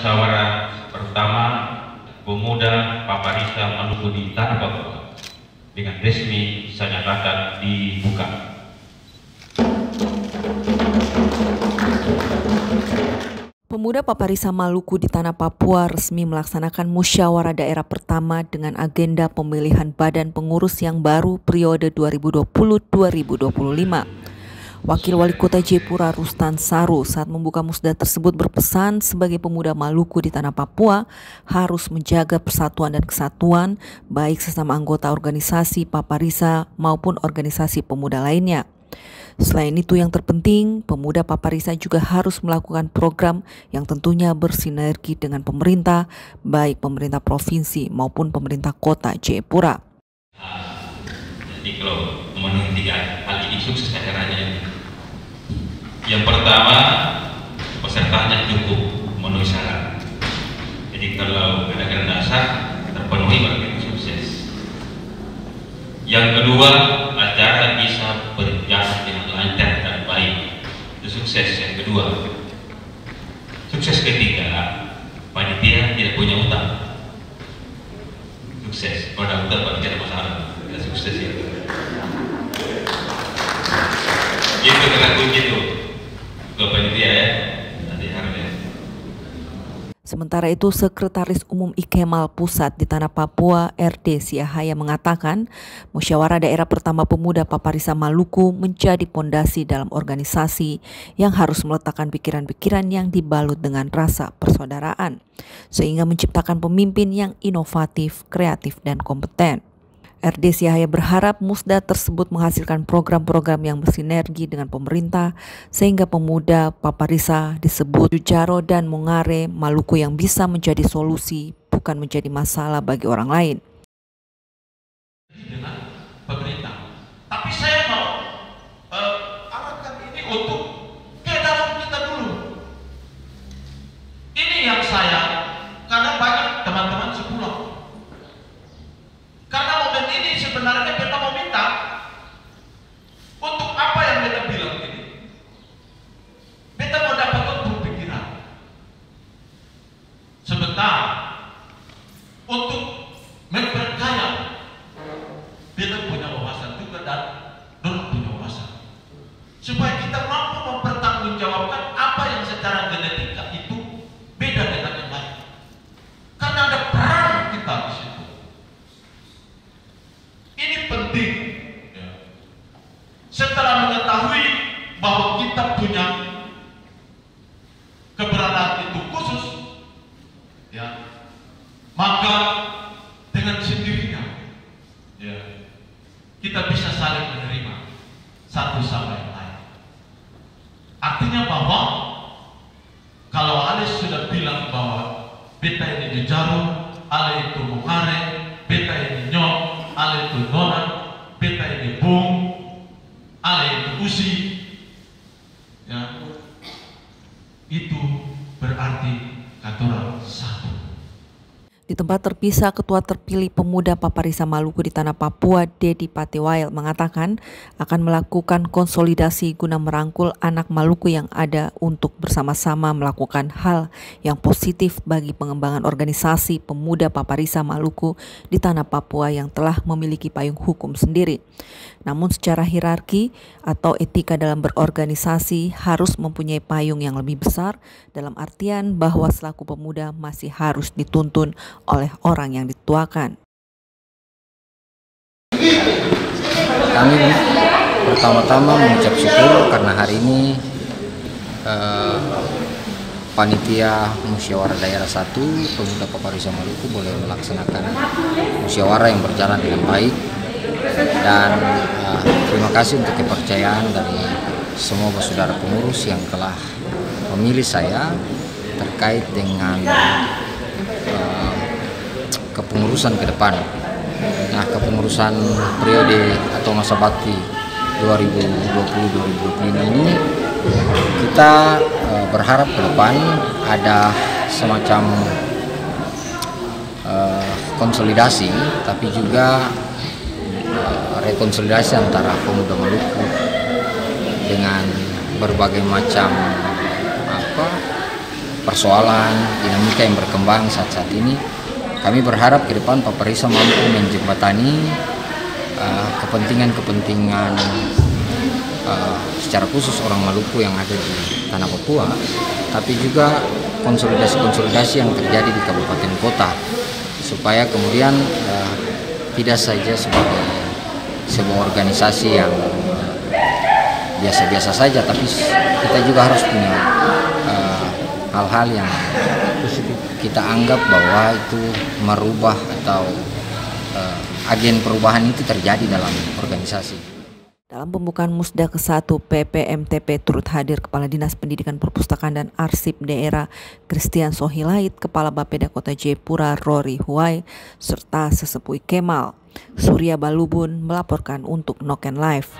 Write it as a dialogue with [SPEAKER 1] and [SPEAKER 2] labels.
[SPEAKER 1] musyawarah pertama pemuda Paparisa Maluku di Tanah Papua dengan resmi saya nyatakan dibuka.
[SPEAKER 2] Pemuda Paparisa Maluku di Tanah Papua resmi melaksanakan musyawarah daerah pertama dengan agenda pemilihan badan pengurus yang baru periode 2020-2025. Wakil Wali Kota Jayapura Rustan Saru saat membuka musda tersebut berpesan sebagai pemuda Maluku di Tanah Papua harus menjaga persatuan dan kesatuan baik sesama anggota organisasi Paparisa maupun organisasi pemuda lainnya. Selain itu yang terpenting, pemuda Paparisa juga harus melakukan program yang tentunya bersinergi dengan pemerintah, baik pemerintah provinsi maupun pemerintah kota Jayapura.
[SPEAKER 1] Jadi kalau memenuhi 3 hal ini sukses acaranya. Yang pertama, pesertanya cukup memenuhi syarat. Jadi kalau ada anggaran dasar terpenuhi berarti itu sukses. Yang kedua, acara bisa berjalan dengan lancar dan baik. Itu sukses yang kedua. Sukses ketiga, panitia tidak punya utang. Sukses. Kalau ada utang panitia ada masalah. Tidak sukses ya. Itu kena kunci itu. Ke panitia ya. Nanti harus ya.
[SPEAKER 2] Sementara itu, Sekretaris Umum IKEMAL Pusat di Tanah Papua, RD Siahaya mengatakan, musyawarah daerah pertama pemuda Paparisa Maluku menjadi pondasi dalam organisasi yang harus meletakkan pikiran-pikiran yang dibalut dengan rasa persaudaraan, sehingga menciptakan pemimpin yang inovatif, kreatif, dan kompeten. RD Siahaya berharap musda tersebut menghasilkan program-program yang bersinergi dengan pemerintah sehingga pemuda Paparisa disebut Jujaro dan Mongare Maluku yang bisa menjadi solusi bukan menjadi masalah bagi orang lain.
[SPEAKER 3] Dengan pemerintah, tapi saya mau arahkan ini untuk ke dalam kita dulu. Ini yang saya, karena banyak teman-teman sepulang. Karena momen ini sebenarnya kita mau minta untuk apa yang kita bilang ini. Kita mau dapat untuk pikiran. Sebentar untuk memperkaya. Kita punya wawasan juga dan non punya wawasan. Supaya kita mampu mempertanggungjawabkan apa yang secara genetika itu beda dengan yang lain. Karena ada peran kita di situ. Ini penting ya. Setelah mengetahui bahwa kita punya keberadaan itu khusus ya, maka dengan sendirinya ya, kita bisa saling menerima satu sama yang lain. Artinya bahwa kalau Alis sudah bilang bahwa beta ini Jujaro, Ale itu Mongare, beta ini Nyok, Ale itu Nona, beta ini Bung, Ale itu Usi, ya, itu berarti katorang satu.
[SPEAKER 2] Di tempat terpisah, Ketua Terpilih Pemuda Paparisa Maluku di Tanah Papua, Dedi Patiwail, mengatakan akan melakukan konsolidasi guna merangkul anak Maluku yang ada untuk bersama-sama melakukan hal yang positif bagi pengembangan organisasi Pemuda Paparisa Maluku di Tanah Papua yang telah memiliki payung hukum sendiri. Namun secara hierarki atau etika dalam berorganisasi harus mempunyai payung yang lebih besar dalam artian bahwa selaku pemuda masih harus dituntun oleh orang yang dituakan.
[SPEAKER 4] Kami pertama-tama mengucap syukur karena hari ini panitia musyawarah daerah 1 Pemuda Paparisa Maluku boleh melaksanakan musyawarah yang berjalan dengan baik, dan terima kasih untuk kepercayaan dari semua saudara pengurus yang telah memilih saya terkait dengan kepengurusan ke depan. Nah, kepengurusan periode atau masa bakti 2020-2025 ini kita berharap ke depan ada semacam konsolidasi, tapi juga rekonsolidasi antara pemuda Maluku dengan berbagai macam persoalan dinamika yang berkembang saat ini. Kami berharap ke depan Paparisa mampu menjembatani kepentingan secara khusus orang Maluku yang ada di tanah Papua, tapi juga konsolidasi yang terjadi di kabupaten kota, supaya kemudian tidak saja sebagai sebuah organisasi yang biasa-biasa saja, tapi kita juga harus punya hal-hal yang kita anggap bahwa itu merubah atau agen perubahan itu terjadi dalam organisasi.
[SPEAKER 2] Dalam pembukaan Musda ke-1 PPMTP turut hadir Kepala Dinas Pendidikan Perpustakaan dan Arsip Daerah Christian Sohilait, Kepala Bapeda Kota Jayapura Rory Huai, serta Sesepuh Kemal. Surya Balubun melaporkan untuk Noken Live.